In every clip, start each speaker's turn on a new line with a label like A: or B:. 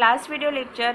A: last video lecture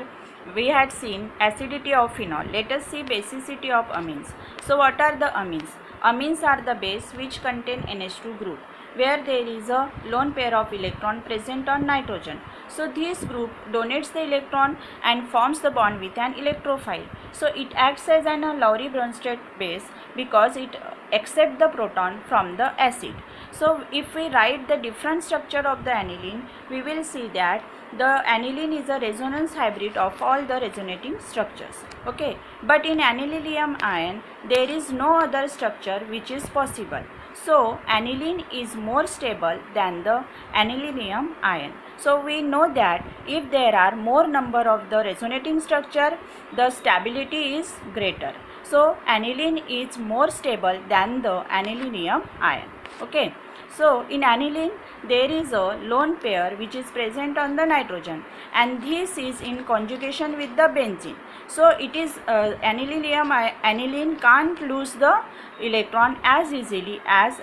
A: we had seen acidity of phenol. Let us see basicity of amines. So what are the amines? Amines are the base which contain NH2 group where there is a lone pair of electron present on nitrogen. So this group donates the electron and forms the bond with an electrophile. So it acts as an Lowry-Bronsted base because it accepts the proton from the acid. So if we write the different structure of the aniline, we will see that the aniline is a resonance hybrid of all the resonating structures. Okay, but in aniline ion there is no other structure which is possible. So aniline is more stable than the aniline ion. So we know that if there are more number of the resonating structure, the stability is greater. So aniline is more stable than the aniline ion. Okay. So in aniline there is a lone pair which is present on the nitrogen, and this is in conjugation with the benzene. So it is aniline can't lose the electron as easily as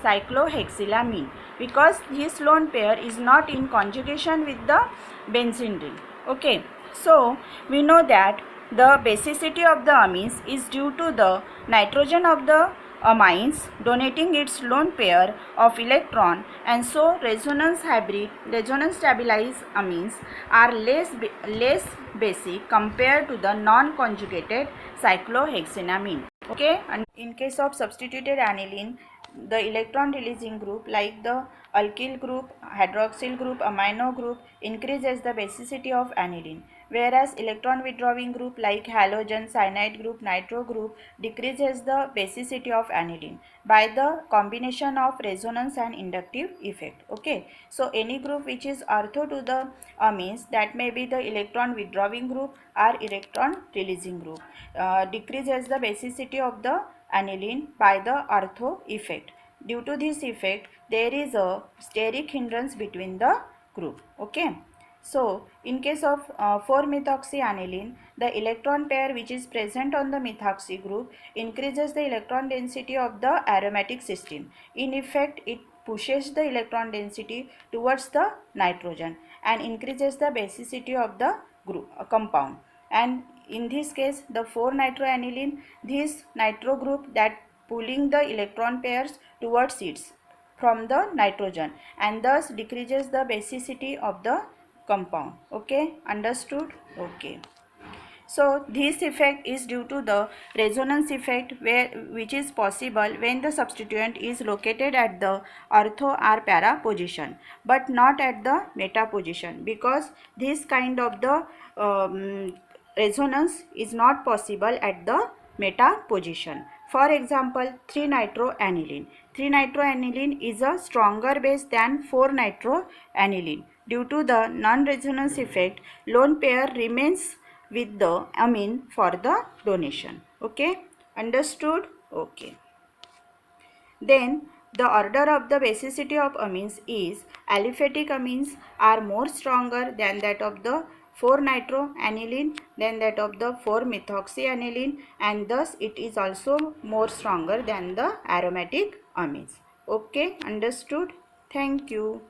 A: cyclohexylamine because this lone pair is not in conjugation with the benzene ring. Okay, so we know that the basicity of the amines is due to the nitrogen of the amines donating its lone pair of electron, and so resonance stabilized amines are less basic compared to the non-conjugated cyclohexylamine. Okay, and in case of substituted aniline, the electron releasing group like the alkyl group, hydroxyl group, amino group increases the basicity of aniline, whereas electron withdrawing group like halogen, cyanide group, nitro group decreases the basicity of aniline by the combination of resonance and inductive effect. Okay, so any group which is ortho to the amines, that may be the electron withdrawing group or electron releasing group, decreases the basicity of the aniline by the ortho effect. Due to this effect, there is a steric hindrance between the group. Okay. So in case of 4-methoxyaniline, the electron pair which is present on the methoxy group increases the electron density of the aromatic cysteine. In effect, it pushes the electron density towards the nitrogen and increases the basicity of the group compound. And in this case, the 4-nitroaniline, this nitro group that pulling the electron pairs towards its from the nitrogen and thus decreases the basicity of the compound. Okay, understood? Okay. So this effect is due to the resonance effect which is possible when the substituent is located at the ortho or para position but not at the meta position, because this kind of the resonance is not possible at the meta position. For example, 3-nitroaniline. 3-nitroaniline is a stronger base than 4-nitroaniline. Due to the non-resonance effect, lone pair remains with the amine for the donation. Okay, understood? Okay. Then the order of the basicity of amines is aliphatic amines are more stronger than that of the 4-nitroaniline, than that of the 4-methoxyaniline, and thus it is also more stronger than the aromatic amines. Okay, understood? Thank you.